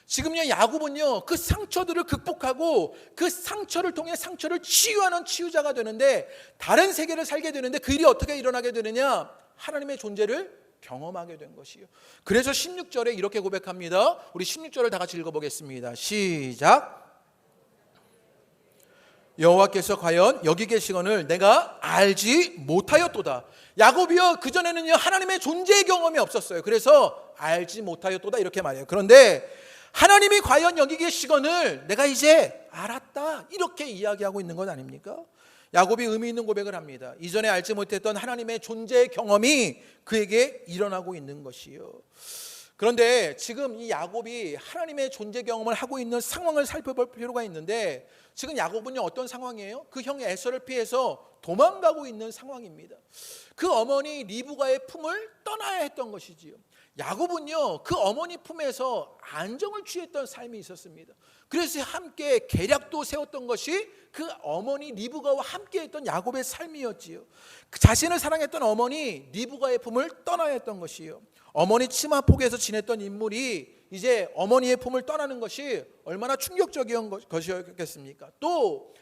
지금요 야곱은요 그 상처들을 극복하고 그 상처를 통해 상처를 치유하는 치유자가 되는데, 다른 세계를 살게 되는데 그 일이 어떻게 일어나게 되느냐, 하나님의 존재를 경험하게 된 것이요. 그래서 16절에 이렇게 고백합니다. 우리 16절을 다 같이 읽어보겠습니다. 시작. 여호와께서 과연 여기 계시거늘 내가 알지 못하였도다. 야곱이요 그전에는요 하나님의 존재의 경험이 없었어요. 그래서 알지 못하였도다 이렇게 말해요. 그런데 하나님이 과연 여기 계시거늘 내가 이제 알았다 이렇게 이야기하고 있는 것 아닙니까? 야곱이 의미 있는 고백을 합니다. 이전에 알지 못했던 하나님의 존재의 경험이 그에게 일어나고 있는 것이요. 그런데 지금 이 야곱이 하나님의 존재 경험을 하고 있는 상황을 살펴볼 필요가 있는데, 지금 야곱은요 어떤 상황이에요? 그 형 에서를 피해서 도망가고 있는 상황입니다. 그 어머니 리브가의 품을 떠나야 했던 것이지요. 야곱은요 그 어머니 품에서 안정을 취했던 삶이 있었습니다. 그래서 함께 계략도 세웠던 것이 그 어머니 리브가와 함께 했던 야곱의 삶이었지요. 그 자신을 사랑했던 어머니 리브가의 품을 떠나야 했던 것이요. 어머니 치마 폭에서 지냈던 인물이 이제 어머니의 품을 떠나는 것이 얼마나 충격적인 것이었겠습니까? 또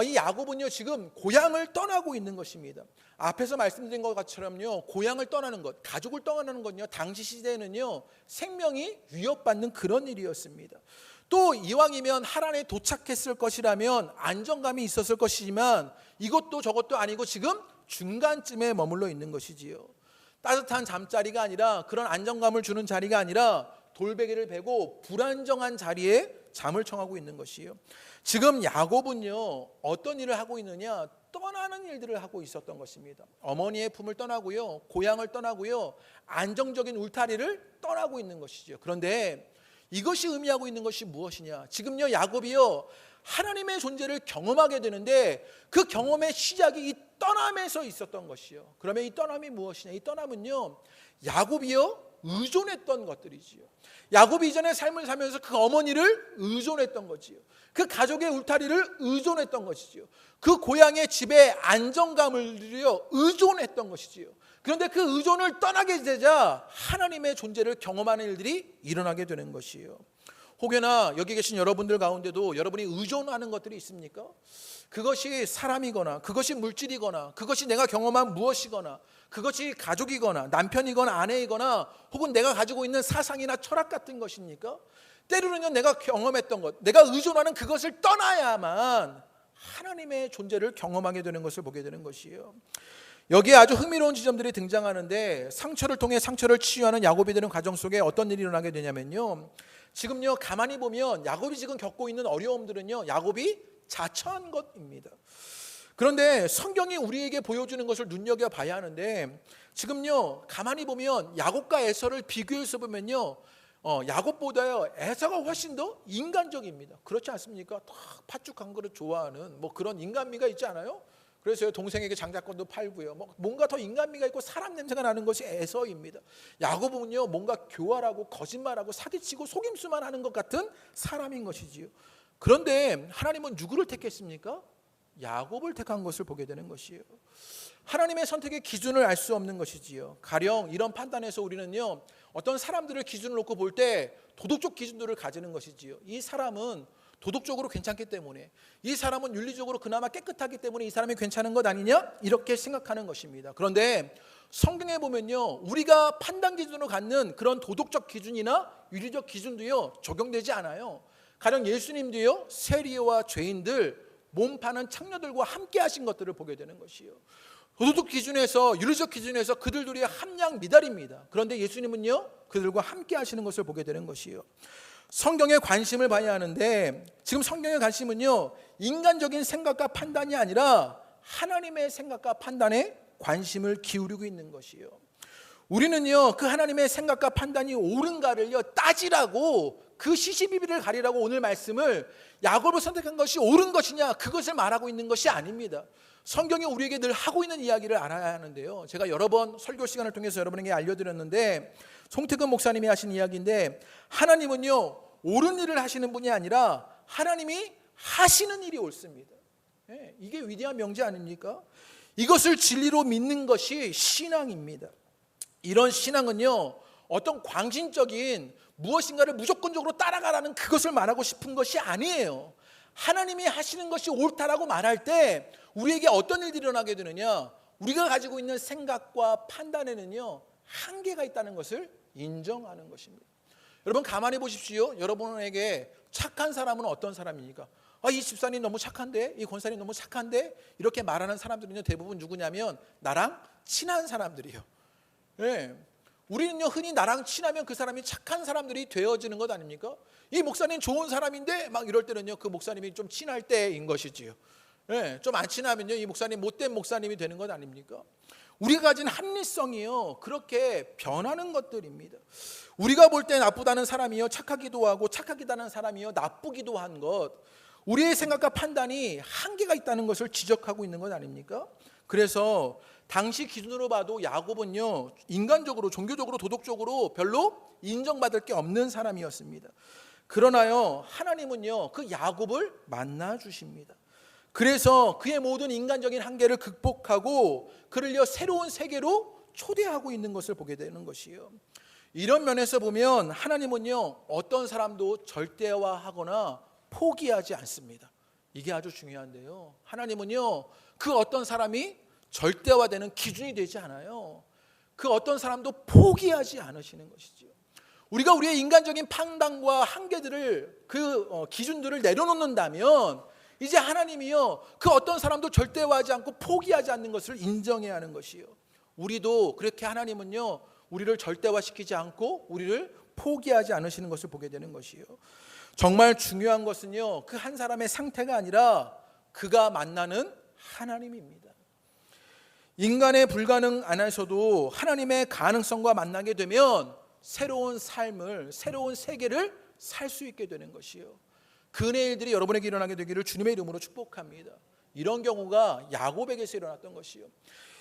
이 야곱은요 지금 고향을 떠나고 있는 것입니다. 앞에서 말씀드린 것처럼요 고향을 떠나는 것, 가족을 떠나는 것요 당시 시대에는요 생명이 위협받는 그런 일이었습니다. 또 이왕이면 하란에 도착했을 것이라면 안정감이 있었을 것이지만 이것도 저것도 아니고 지금 중간쯤에 머물러 있는 것이지요. 따뜻한 잠자리가 아니라, 그런 안정감을 주는 자리가 아니라 돌베개를 베고 불안정한 자리에 잠을 청하고 있는 것이요. 지금 야곱은요 어떤 일을 하고 있느냐, 떠나는 일들을 하고 있었던 것입니다. 어머니의 품을 떠나고요, 고향을 떠나고요, 안정적인 울타리를 떠나고 있는 것이죠. 그런데 이것이 의미하고 있는 것이 무엇이냐, 지금요 야곱이요 하나님의 존재를 경험하게 되는데 그 경험의 시작이 이 떠남에서 있었던 것이요. 그러면 이 떠남이 무엇이냐, 이 떠남은요 야곱이요 의존했던 것들이지요. 야곱이 이전에 삶을 살면서 그 어머니를 의존했던 거지요. 그 가족의 울타리를 의존했던 것이지요. 그 고향의 집의 안정감을 의존했던 것이지요. 그런데 그 의존을 떠나게 되자 하나님의 존재를 경험하는 일들이 일어나게 되는 것이에요. 혹여나 여기 계신 여러분들 가운데도 여러분이 의존하는 것들이 있습니까? 그것이 사람이거나, 그것이 물질이거나, 그것이 내가 경험한 무엇이거나, 그것이 가족이거나 남편이거나 아내이거나, 혹은 내가 가지고 있는 사상이나 철학 같은 것입니까? 때로는요 내가 경험했던 것, 내가 의존하는 그것을 떠나야만 하나님의 존재를 경험하게 되는 것을 보게 되는 것이에요. 여기에 아주 흥미로운 지점들이 등장하는데, 상처를 통해 상처를 치유하는 야곱이 되는 과정 속에 어떤 일이 일어나게 되냐면요, 지금요 가만히 보면 야곱이 지금 겪고 있는 어려움들은요 야곱이 자처한 것입니다. 그런데 성경이 우리에게 보여주는 것을 눈여겨봐야 하는데, 지금요 가만히 보면 야곱과 에서를 비교해서 보면요 야곱보다요 에서가 훨씬 더 인간적입니다. 그렇지 않습니까? 탁 팥죽한 거를 좋아하는 뭐 그런 인간미가 있지 않아요? 그래서 동생에게 장자권도 팔고요. 뭔가 더 인간미가 있고 사람 냄새가 나는 것이 에서입니다. 야곱은요 뭔가 교활하고 거짓말하고 사기치고 속임수만 하는 것 같은 사람인 것이지요. 그런데 하나님은 누구를 택했습니까? 야곱을 택한 것을 보게 되는 것이에요. 하나님의 선택의 기준을 알 수 없는 것이지요. 가령 이런 판단에서 우리는요 어떤 사람들을 기준을 놓고 볼 때 도덕적 기준들을 가지는 것이지요. 이 사람은 도덕적으로 괜찮기 때문에, 이 사람은 윤리적으로 그나마 깨끗하기 때문에 이 사람이 괜찮은 것 아니냐, 이렇게 생각하는 것입니다. 그런데 성경에 보면요 우리가 판단 기준으로 갖는 그런 도덕적 기준이나 윤리적 기준도요 적용되지 않아요. 가령 예수님도요 세리와 죄인들, 몸 파는 창녀들과 함께 하신 것들을 보게 되는 것이요. 도덕적 기준에서, 윤리적 기준에서 그들 둘이 함량 미달입니다. 그런데 예수님은요 그들과 함께 하시는 것을 보게 되는 것이요. 성경에 관심을 봐야 하는데, 지금 성경의 관심은요 인간적인 생각과 판단이 아니라 하나님의 생각과 판단에 관심을 기울이고 있는 것이요. 우리는요 그 하나님의 생각과 판단이 옳은가를요 따지라고, 그 시시비비를 가리라고 오늘 말씀을 야곱을 선택한 것이 옳은 것이냐 그것을 말하고 있는 것이 아닙니다. 성경이 우리에게 늘 하고 있는 이야기를 알아야 하는데요, 제가 여러 번 설교 시간을 통해서 여러분에게 알려드렸는데, 송태근 목사님이 하신 이야기인데, 하나님은요 옳은 일을 하시는 분이 아니라 하나님이 하시는 일이 옳습니다. 이게 위대한 명제 아닙니까? 이것을 진리로 믿는 것이 신앙입니다. 이런 신앙은요 어떤 광신적인 무엇인가를 무조건적으로 따라가라는 그것을 말하고 싶은 것이 아니에요. 하나님이 하시는 것이 옳다라고 말할 때 우리에게 어떤 일이 일어나게 되느냐, 우리가 가지고 있는 생각과 판단에는요 한계가 있다는 것을 인정하는 것입니다. 여러분 가만히 보십시오. 여러분에게 착한 사람은 어떤 사람입니까? 이 집사님 너무 착한데, 이 권사님 너무 착한데, 이렇게 말하는 사람들은요 대부분 누구냐면 나랑 친한 사람들이에요. 우리는요 흔히 나랑 친하면 그 사람이 착한 사람들이 되어지는 것 아닙니까? 이 목사님 좋은 사람인데 막 이럴 때는요 그 목사님이 좀 친할 때인 것이지요. 좀 안 친하면요 이 목사님 못된 목사님이 되는 것 아닙니까? 우리가 가진 합리성이요 그렇게 변하는 것들입니다. 우리가 볼 때 나쁘다는 사람이요 착하기도 하고, 착하기도 하는 사람이요 나쁘기도 한 것, 우리의 생각과 판단이 한계가 있다는 것을 지적하고 있는 것 아닙니까? 그래서 당시 기준으로 봐도 야곱은요 인간적으로, 종교적으로, 도덕적으로 별로 인정받을 게 없는 사람이었습니다. 그러나요 하나님은요 그 야곱을 만나 주십니다. 그래서 그의 모든 인간적인 한계를 극복하고 그를요 새로운 세계로 초대하고 있는 것을 보게 되는 것이에요. 이런 면에서 보면 하나님은요 어떤 사람도 절대화하거나 포기하지 않습니다. 이게 아주 중요한데요, 하나님은요 그 어떤 사람이 절대화되는 기준이 되지 않아요. 그 어떤 사람도 포기하지 않으시는 것이죠. 우리가 우리의 인간적인 판단과 한계들을, 기준들을 내려놓는다면 이제 하나님이요 그 어떤 사람도 절대화하지 않고 포기하지 않는 것을 인정해야 하는 것이요. 우리도 그렇게 하나님은요 우리를 절대화시키지 않고 우리를 포기하지 않으시는 것을 보게 되는 것이요. 정말 중요한 것은요 그 한 사람의 상태가 아니라 그가 만나는 하나님입니다. 인간의 불가능 안에서도 하나님의 가능성과 만나게 되면 새로운 삶을, 새로운 세계를 살 수 있게 되는 것이요. 그 은혜의 일들이 여러분에게 일어나게 되기를 주님의 이름으로 축복합니다. 이런 경우가 야곱에게서 일어났던 것이요.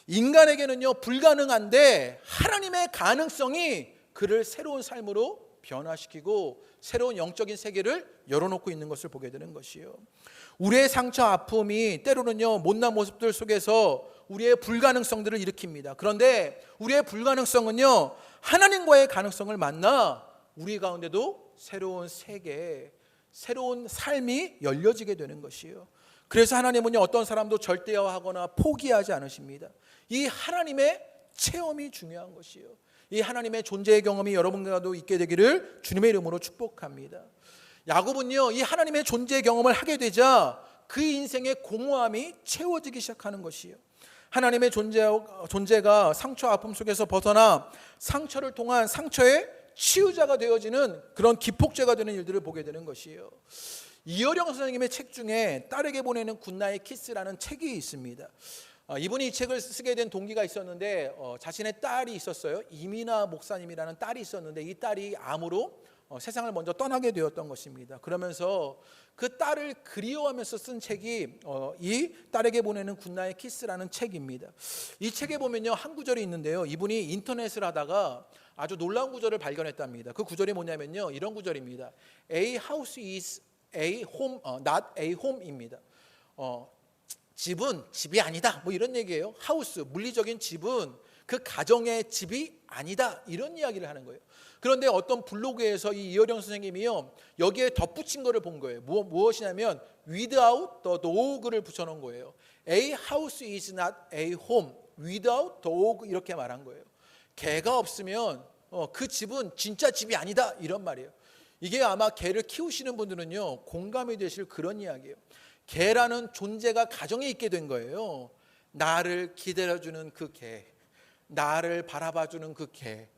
인간에게는요 불가능한데 하나님의 가능성이 그를 새로운 삶으로 변화시키고 새로운 영적인 세계를 열어놓고 있는 것을 보게 되는 것이요. 우리의 상처, 아픔이 때로는요 못난 모습들 속에서 우리의 불가능성들을 일으킵니다. 그런데 우리의 불가능성은요 하나님과의 가능성을 만나 우리 가운데도 새로운 세계, 새로운 삶이 열려지게 되는 것이에요. 그래서 하나님은요 어떤 사람도 절대화하거나 포기하지 않으십니다. 이 하나님의 체험이 중요한 것이에요. 이 하나님의 존재의 경험이 여러분과도 있게 되기를 주님의 이름으로 축복합니다. 야곱은요 이 하나님의 존재의 경험을 하게 되자 그 인생의 공허함이 채워지기 시작하는 것이에요. 하나님의 존재가 상처 아픔 속에서 벗어나 상처를 통한 상처의 치유자가 되어지는 그런 기폭제가 되는 일들을 보게 되는 것이에요. 이어령 선생님의 책 중에 딸에게 보내는 굿나잇 키스라는 책이 있습니다. 이분이 이 책을 쓰게 된 동기가 있었는데 자신의 딸이 있었어요. 이민아 목사님이라는 딸이 있었는데 이 딸이 암으로 세상을 먼저 떠나게 되었던 것입니다. 그러면서 그 딸을 그리워하면서 쓴 책이 이 딸에게 보내는 굿나잇 키스라는 책입니다. 이 책에 보면요, 한 구절이 있는데요, 이분이 인터넷을 하다가 아주 놀라운 구절을 발견했답니다. 그 구절이 뭐냐면요, 이런 구절입니다. A house is a home, not a home입니다. 집은 집이 아니다, 뭐 이런 얘기예요. 하우스, 물리적인 집은 그 가정의 집이 아니다, 이런 이야기를 하는 거예요. 그런데 어떤 블로그에서 이 이어령 선생님이요, 여기에 덧붙인 거를 본 거예요. 무엇이냐면 without the dog를 붙여놓은 거예요. A house is not a home without dog, 이렇게 말한 거예요. 개가 없으면 그 집은 진짜 집이 아니다, 이런 말이에요. 이게 아마 개를 키우시는 분들은요 공감이 되실 그런 이야기예요. 개라는 존재가 가정에 있게 된 거예요. 나를 기다려주는 그 개, 나를 바라봐주는 그 개,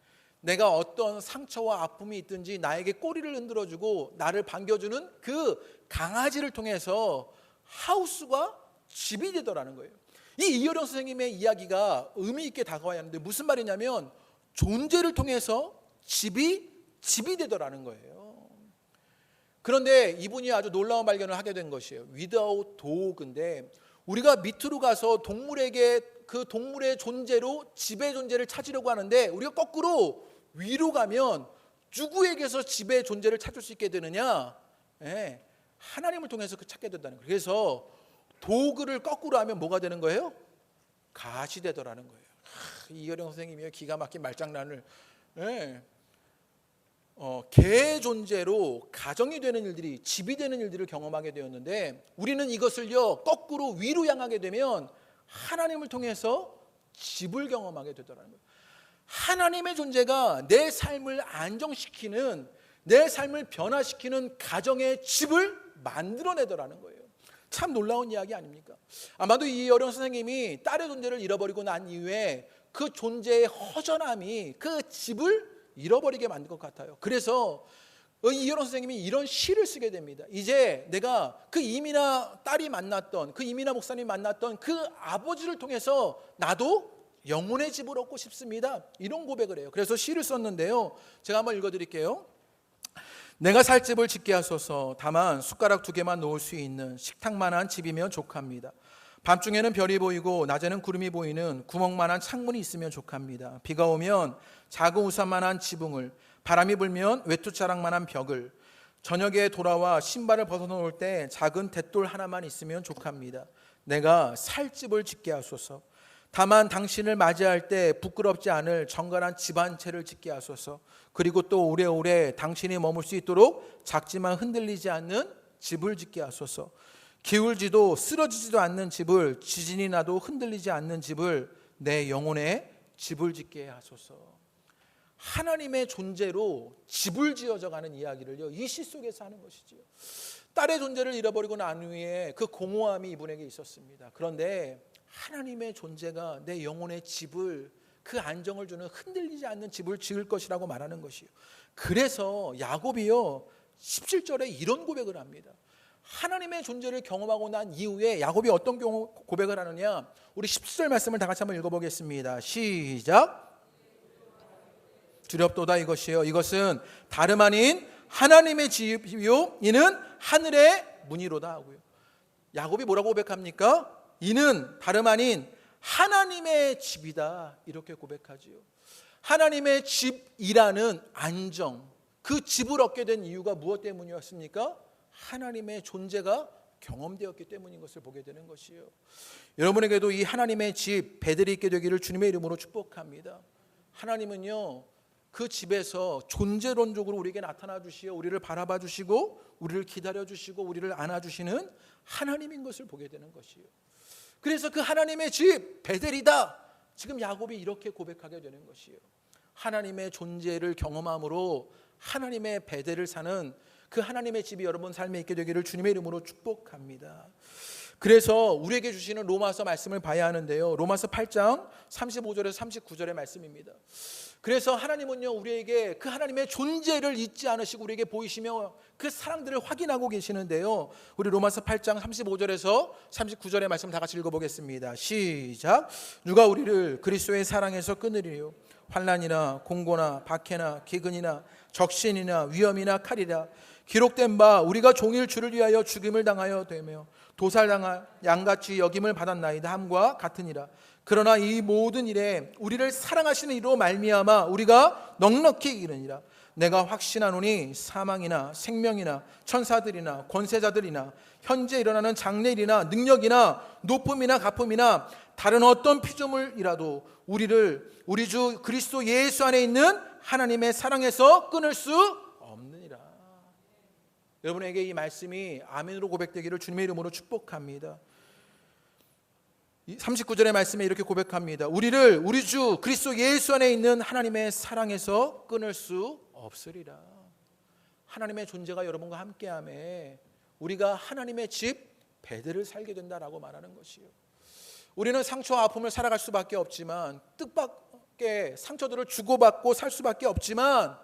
내가 어떤 상처와 아픔이 있든지 나에게 꼬리를 흔들어주고 나를 반겨주는 그 강아지를 통해서 하우스가 집이 되더라는 거예요. 이 이어령 선생님의 이야기가 의미 있게 다가와야 하는데 무슨 말이냐면 존재를 통해서 집이 되더라는 거예요. 그런데 이분이 아주 놀라운 발견을 하게 된 것이에요. without dog인데 우리가 밑으로 가서 동물에게 그 동물의 존재로 집의 존재를 찾으려고 하는데 우리가 거꾸로 위로 가면 누구에게서 집의 존재를 찾을 수 있게 되느냐? 하나님을 통해서 찾게 된다는 거예요. 그래서 도그를 거꾸로 하면 뭐가 되는 거예요? 갓이 되더라는 거예요. 이어령 선생님이 기가 막힌 말장난을, 개의 존재로 가정이 되는 일들이, 집이 되는 일들을 경험하게 되었는데 우리는 이것을요 거꾸로 위로 향하게 되면 하나님을 통해서 집을 경험하게 되더라는 거예요. 하나님의 존재가 내 삶을 안정시키는, 내 삶을 변화시키는 가정의 집을 만들어내더라는 거예요. 참 놀라운 이야기 아닙니까? 아마도 이어령 선생님이 딸의 존재를 잃어버리고 난 이후에 그 존재의 허전함이 그 집을 잃어버리게 만든 것 같아요. 그래서 이어령 선생님이 이런 시를 쓰게 됩니다. 이제 내가 그 이민아 딸이 만났던, 그 이민아 목사님이 만났던 그 아버지를 통해서 나도 영혼의 집을 얻고 싶습니다, 이런 고백을 해요. 그래서 시를 썼는데요, 제가 한번 읽어드릴게요. 내가 살 집을 짓게 하소서. 다만 숟가락 2개만 놓을 수 있는 식탁만한 집이면 족합니다. 밤중에는 별이 보이고 낮에는 구름이 보이는 구멍만한 창문이 있으면 족합니다. 비가 오면 작은 우산만한 지붕을, 바람이 불면 외투자락만한 벽을, 저녁에 돌아와 신발을 벗어놓을 때 작은 잿돌 하나만 있으면 족합니다. 내가 살 집을 짓게 하소서. 다만 당신을 맞이할 때 부끄럽지 않을 정갈한 집 한 채를 짓게 하소서. 그리고 또 오래오래 당신이 머물 수 있도록 작지만 흔들리지 않는 집을 짓게 하소서. 기울지도 쓰러지지도 않는 집을, 지진이 나도 흔들리지 않는 집을, 내 영혼의 집을 짓게 하소서. 하나님의 존재로 집을 지어져가는 이야기를요 이 시 속에서 하는 것이지요. 딸의 존재를 잃어버리고 난 후에 그 공허함이 이분에게 있었습니다. 그런데 하나님의 존재가 내 영혼의 집을, 그 안정을 주는 흔들리지 않는 집을 지을 것이라고 말하는 것이요. 그래서 야곱이요 17절에 이런 고백을 합니다. 하나님의 존재를 경험하고 난 이후에 야곱이 어떤 고백을 하느냐, 우리 17절 말씀을 다 같이 한번 읽어보겠습니다. 시작. 두렵도다 이것이요, 이것은 다름 아닌 하나님의 집이요 이는 하늘의 문이로다 하고요. 야곱이 뭐라고 고백합니까? 이는 다름 아닌 하나님의 집이다, 이렇게 고백하지요. 하나님의 집이라는 안정, 그 집을 얻게 된 이유가 무엇 때문이었습니까? 하나님의 존재가 경험되었기 때문인 것을 보게 되는 것이요. 여러분에게도 이 하나님의 집 배들이 있게 되기를 주님의 이름으로 축복합니다. 하나님은요 그 집에서 존재론적으로 우리에게 나타나 주시어 우리를 바라봐 주시고 우리를 기다려 주시고 우리를 안아 주시는 하나님인 것을 보게 되는 것이요. 그래서 그 하나님의 집 베델이다, 지금 야곱이 이렇게 고백하게 되는 것이요. 하나님의 존재를 경험함으로 하나님의 베델을 사는 그 하나님의 집이 여러분 삶에 있게 되기를 주님의 이름으로 축복합니다. 그래서 우리에게 주시는 로마서 말씀을 봐야 하는데요, 로마서 8장 35절에서 39절의 말씀입니다. 그래서 하나님은요, 우리에게 그 하나님의 존재를 잊지 않으시고 우리에게 보이시며 그 사랑들을 확인하고 계시는데요, 우리 로마서 8장 35절에서 39절의 말씀 다 같이 읽어보겠습니다. 시작. 누가 우리를 그리스도의 사랑에서 끊으리요? 환난이나 공고나 박해나 기근이나 적신이나 위험이나 칼이라. 기록된 바 우리가 종일 주를 위하여 죽임을 당하여 되며 도살당한 양같이 여김을 받았나이다 함과 같으니라. 그러나 이 모든 일에 우리를 사랑하시는 이로 말미암아 우리가 넉넉히 이르니라. 내가 확신하노니 사망이나 생명이나 천사들이나 권세자들이나 현재 일어나는 장래일이나 능력이나 높음이나 가품이나 다른 어떤 피조물이라도 우리를 우리 주 그리스도 예수 안에 있는 하나님의 사랑에서 끊을 수 없느니라. 여러분에게 이 말씀이 아멘으로 고백되기를 주님의 이름으로 축복합니다. 39절의 말씀에 이렇게 고백합니다. 우리를 우리 주 그리스도 예수 안에 있는 하나님의 사랑에서 끊을 수 없으리라. 하나님의 존재가 여러분과 함께함에 우리가 하나님의 집 베드를 살게 된다라고 말하는 것이요, 우리는 상처와 아픔을 살아갈 수밖에 없지만, 뜻밖의 상처들을 주고받고 살 수밖에 없지만,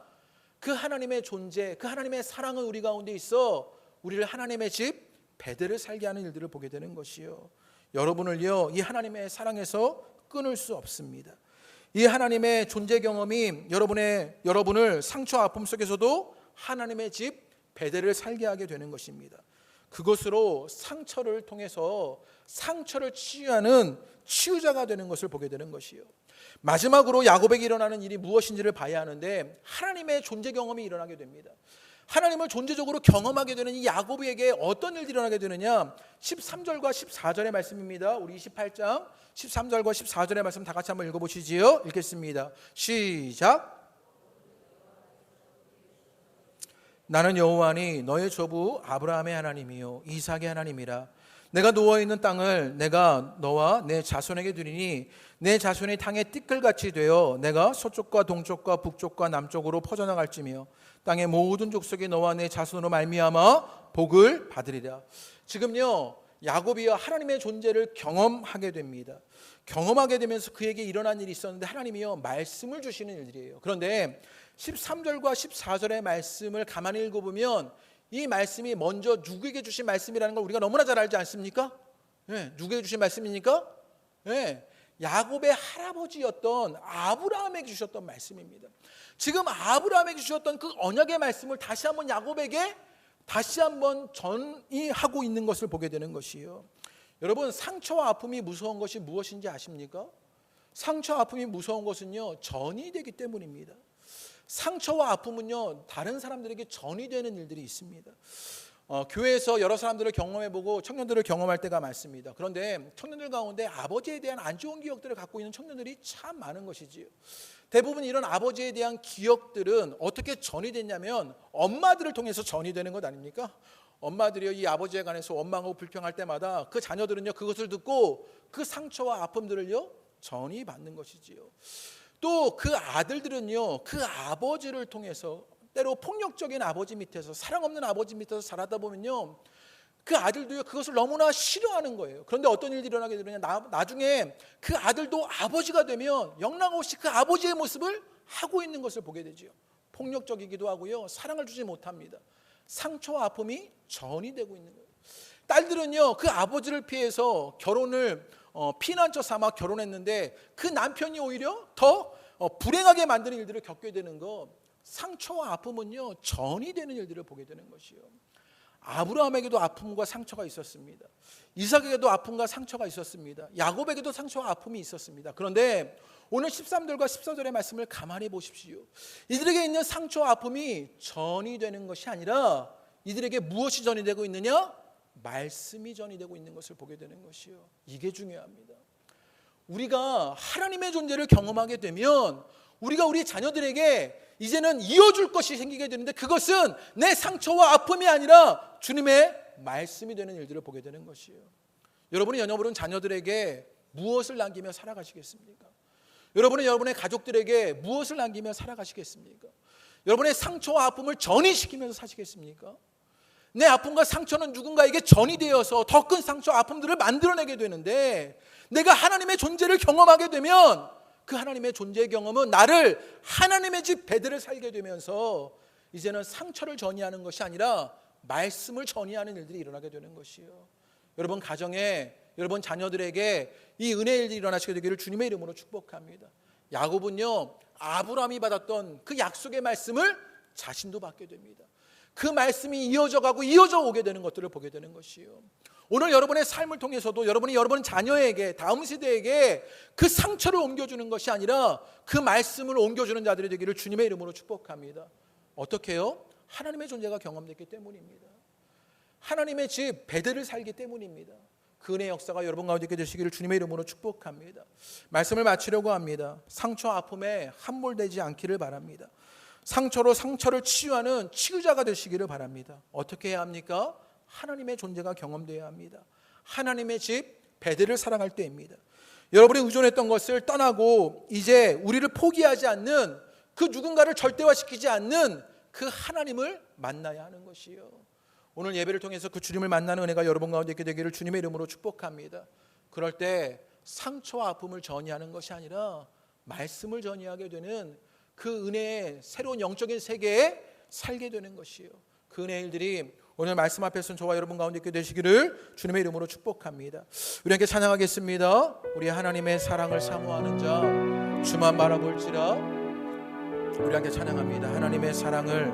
그 하나님의 존재, 그 하나님의 사랑은 우리 가운데 있어 우리를 하나님의 집 베드를 살게 하는 일들을 보게 되는 것이요, 여러분을요 이 하나님의 사랑에서 끊을 수 없습니다. 이 하나님의 존재 경험이 여러분을 상처와 아픔 속에서도 하나님의 집 베델을 살게 하게 되는 것입니다. 그것으로 상처를 통해서 상처를 치유하는 치유자가 되는 것을 보게 되는 것이요, 마지막으로 야곱에게 일어나는 일이 무엇인지를 봐야 하는데, 하나님의 존재 경험이 일어나게 됩니다. 하나님을 존재적으로 경험하게 되는 이 야곱에게 어떤 일들이 일어나게 되느냐, 13절과 14절의 말씀입니다. 우리 28장 13절과 14절의 말씀 다 같이 한번 읽어보시지요. 읽겠습니다. 시작. 나는 여호와니 너의 조부 아브라함의 하나님이요 이삭의 하나님이라. 내가 누워있는 땅을 내가 너와 내 자손에게 주리니 내 자손이 땅의 띠끌같이 되어 내가 서쪽과 동쪽과 북쪽과 남쪽으로 퍼져나갈지며 땅의 모든 족속이 너와 내 자손으로 말미암아 복을 받으리라. 지금요 야곱이요 하나님의 존재를 경험하게 됩니다. 경험하게 되면서 그에게 일어난 일이 있었는데, 하나님이요 말씀을 주시는 일들이에요. 그런데 13절과 14절의 말씀을 가만히 읽어보면 이 말씀이 먼저 누구에게 주신 말씀이라는 걸 우리가 너무나 잘 알지 않습니까? 네, 누구에게 주신 말씀입니까? 네, 야곱의 할아버지였던 아브라함에게 주셨던 말씀입니다. 지금 아브라함에게 주셨던 그 언약의 말씀을 다시 한번 야곱에게 다시 한번 전이하고 있는 것을 보게 되는 것이에요. 여러분, 상처와 아픔이 무서운 것이 무엇인지 아십니까? 상처와 아픔이 무서운 것은요 전이 되기 때문입니다. 상처와 아픔은요 다른 사람들에게 전이 되는 일들이 있습니다. 교회에서 여러 사람들을 경험해보고 청년들을 경험할 때가 많습니다. 그런데 청년들 가운데 아버지에 대한 안 좋은 기억들을 갖고 있는 청년들이 참 많은 것이지요. 대부분 이런 아버지에 대한 기억들은 어떻게 전이 됐냐면 엄마들을 통해서 전이 되는 것 아닙니까? 엄마들이요 이 아버지에 관해서 원망하고 불평할 때마다 그 자녀들은요 그것을 듣고 그 상처와 아픔들을요 전이 받는 것이지요. 또 그 아들들은요 그 아버지를 통해서 때로 폭력적인 아버지 밑에서, 사랑 없는 아버지 밑에서 자라다 보면요 그 아들도요 그것을 너무나 싫어하는 거예요. 그런데 어떤 일이 일어나게 되느냐, 나중에 그 아들도 아버지가 되면 영락없이 그 아버지의 모습을 하고 있는 것을 보게 되죠. 폭력적이기도 하고요 사랑을 주지 못합니다. 상처와 아픔이 전이 되고 있는 거예요. 딸들은요 그 아버지를 피해서 결혼을 피난처 삼아 결혼했는데 그 남편이 오히려 더 불행하게 만드는 일들을 겪게 되는 것, 상처와 아픔은요 전이 되는 일들을 보게 되는 것이요. 아브라함에게도 아픔과 상처가 있었습니다. 이삭에게도 아픔과 상처가 있었습니다. 야곱에게도 상처와 아픔이 있었습니다. 그런데 오늘 13절과 14절의 말씀을 가만히 보십시오. 이들에게 있는 상처와 아픔이 전이 되는 것이 아니라 이들에게 무엇이 전이 되고 있느냐? 말씀이 전이 되고 있는 것을 보게 되는 것이요. 이게 중요합니다. 우리가 하나님의 존재를 경험하게 되면 우리가 우리 자녀들에게 이제는 이어줄 것이 생기게 되는데, 그것은 내 상처와 아픔이 아니라 주님의 말씀이 되는 일들을 보게 되는 것이에요. 여러분이 여러분 자녀들에게 무엇을 남기며 살아가시겠습니까? 여러분은 여러분의 가족들에게 무엇을 남기며 살아가시겠습니까? 여러분의 상처와 아픔을 전이시키면서 사시겠습니까? 내 아픔과 상처는 누군가에게 전이 되어서 더 큰 상처와 아픔들을 만들어내게 되는데, 내가 하나님의 존재를 경험하게 되면 그 하나님의 존재 경험은 나를 하나님의 집 베드를 살게 되면서 이제는 상처를 전이하는 것이 아니라 말씀을 전이하는 일들이 일어나게 되는 것이요. 여러분 가정에, 여러분 자녀들에게 이 은혜의 일이 일어나시게 되기를 주님의 이름으로 축복합니다. 야곱은요, 아브라함이 받았던 그 약속의 말씀을 자신도 받게 됩니다. 그 말씀이 이어져 가고 이어져 오게 되는 것들을 보게 되는 것이요. 오늘 여러분의 삶을 통해서도 여러분이 여러분 자녀에게, 다음 세대에게 그 상처를 옮겨주는 것이 아니라 그 말씀을 옮겨주는 자들이 되기를 주님의 이름으로 축복합니다. 어떻게 해요? 하나님의 존재가 경험됐기 때문입니다. 하나님의 집 베드를 살기 때문입니다. 그 은혜의 역사가 여러분 가운데 있게 되시기를 주님의 이름으로 축복합니다. 말씀을 마치려고 합니다. 상처 아픔에 함몰되지 않기를 바랍니다. 상처로 상처를 치유하는 치유자가 되시기를 바랍니다. 어떻게 해야 합니까? 하나님의 존재가 경험되어야 합니다. 하나님의 집 베드를 사랑할 때입니다. 여러분이 의존했던 것을 떠나고 이제 우리를 포기하지 않는, 그 누군가를 절대화시키지 않는 그 하나님을 만나야 하는 것이요. 오늘 예배를 통해서 그 주님을 만나는 은혜가 여러분 가운데 있게 되기를 주님의 이름으로 축복합니다. 그럴 때 상처와 아픔을 전이하는 것이 아니라 말씀을 전이하게 되는 그 은혜의 새로운 영적인 세계에 살게 되는 것이요. 그 은혜의 일들이 오늘 말씀 앞에 선 저와 여러분 가운데 있게 되시기를 주님의 이름으로 축복합니다. 우리 함께 찬양하겠습니다. 우리 하나님의 사랑을 사모하는 자 주만 바라볼지라. 우리 함께 찬양합니다. 하나님의 사랑을